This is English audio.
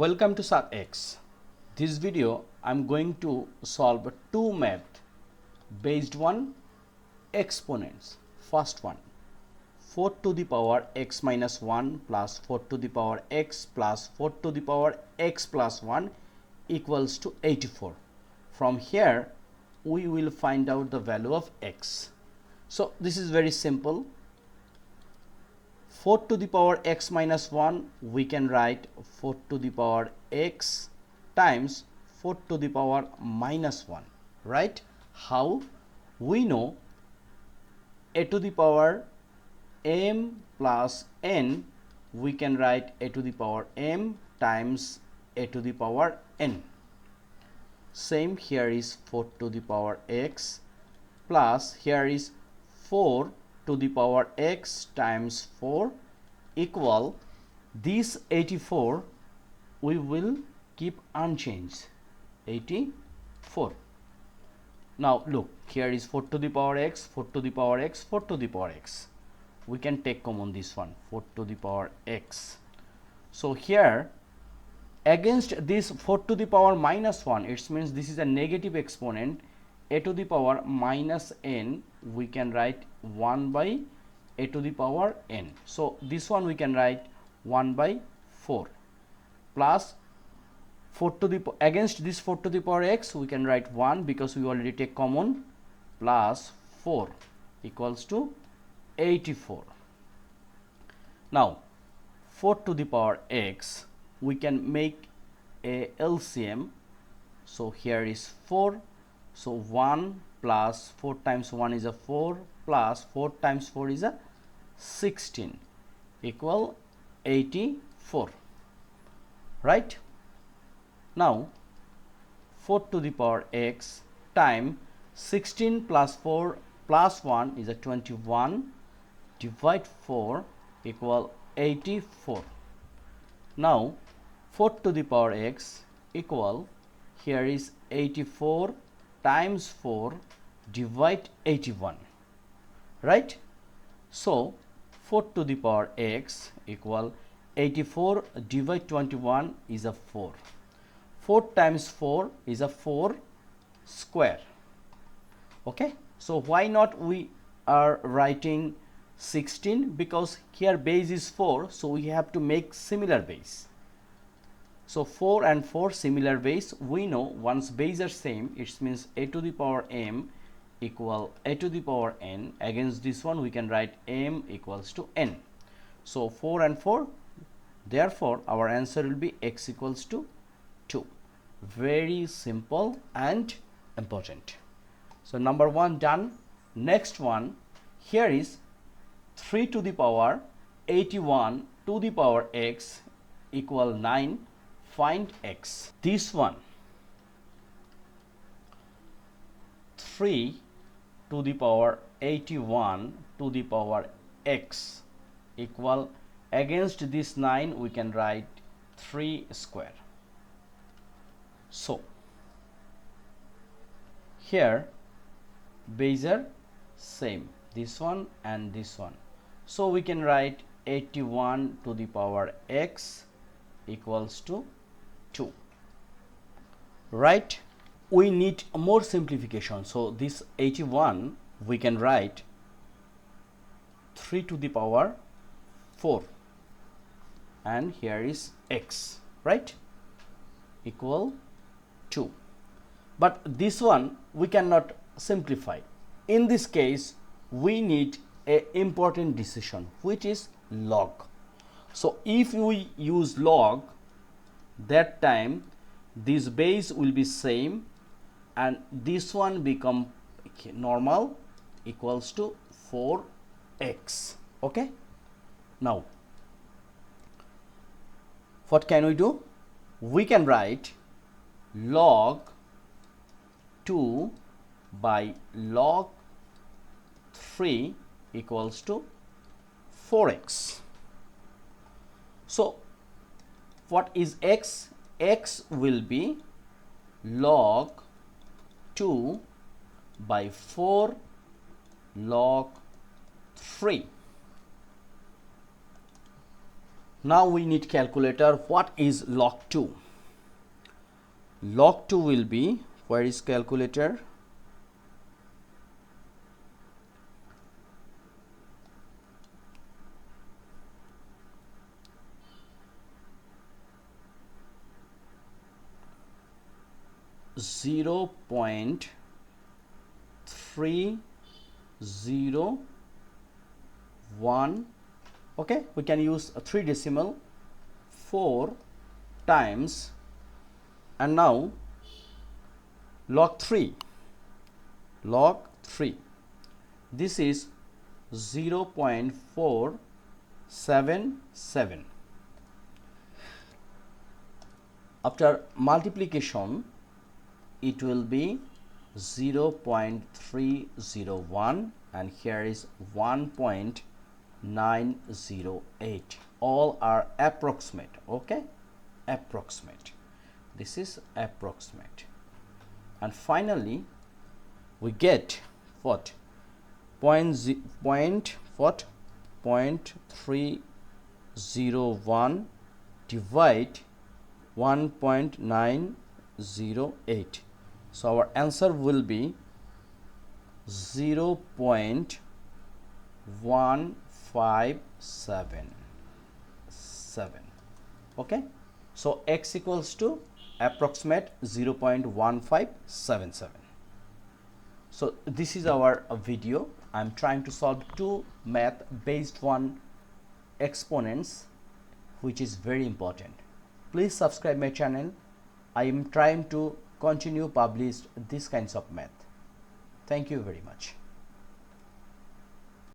Welcome to SAT-X. This video I'm going to solve two math based on exponents. First one, 4 to the power x minus 1 plus 4 to the power x plus 4 to the power x plus 1 equals to 84. From here we will find out the value of x. So this is very simple. 4 to the power x minus 1, we can write 4 to the power x times 4 to the power minus 1, right? How? We know a to the power m plus n, we can write a to the power m times a to the power n. Same here is 4 to the power x plus here is 4 to the power x times 4 equal this 84 we will keep unchanged, 84. Now look, here is 4 to the power x, 4 to the power x, 4 to the power x. We can take common this one, 4 to the power x. So here against this 4 to the power minus 1, it means this is a negative exponent, a to the power minus n, we can write 1 by a to the power n. So this one we can write 1 by 4 plus 4 to the against this 4 to the power x, we can write 1 because we already take common, plus 4 equals to 84. Now 4 to the power x, we can make a LCM. So here is 4. So 1 plus 4 times 1 is a 4 plus 4 times 4 is a 16 equal 84, right? Now 4 to the power x time 16 plus 4 plus 1 is a 21 divide 4 equal 84. Now 4 to the power x equal, here is 84 times 4 divide 81, right? So 4 to the power x equal 84 divide 21 is a 4. 4 times 4 is a 4 square. Okay, so why not we are writing 16? Because here base is 4, so we have to make similar base. So 4 and 4 similar base, we know once base are same, it means a to the power m equal a to the power n. Against this one we can write m equals to n. So 4 and 4, therefore our answer will be x equals to 2. Very simple and important. So number 1 done. Next one, here is 3 to the power 81 to the power x equal 9. Find x. This one, 3 to the power 81 to the power x equal, against this 9 we can write 3 square. So here base are same, this one and this one, so we can write 81 to the power x equals to 2, right? We need more simplification, so this 81 we can write 3 to the power 4 and here is x, right, equal 2. But this one we cannot simplify. In this case we need a important decision, which is log. So if we use log, that time this base will be same and this one become normal equals to 4x. Okay, now what can we do? We can write log 2 by log 3 equals to 4x. So what is x? X will be log 2 by 4 log 3. Now we need calculator. What is log 2? Log 2 will be, where is calculator? Zero point 301. Okay, we can use a 3 decimal, 4 times, and now log 3. This is 0.477. After multiplication, it will be 0.301, and here is 1.908. all are approximate. Okay, approximate. This is approximate. And finally we get what? 0.301 divide 1.908. So our answer will be 0.157. Okay, so x equals to approximate 0.1577. So this is our video. I'm trying to solve two math based on exponents, which is very important. Please subscribe my channel. I am trying to continue publish these kinds of math. Thank you very much.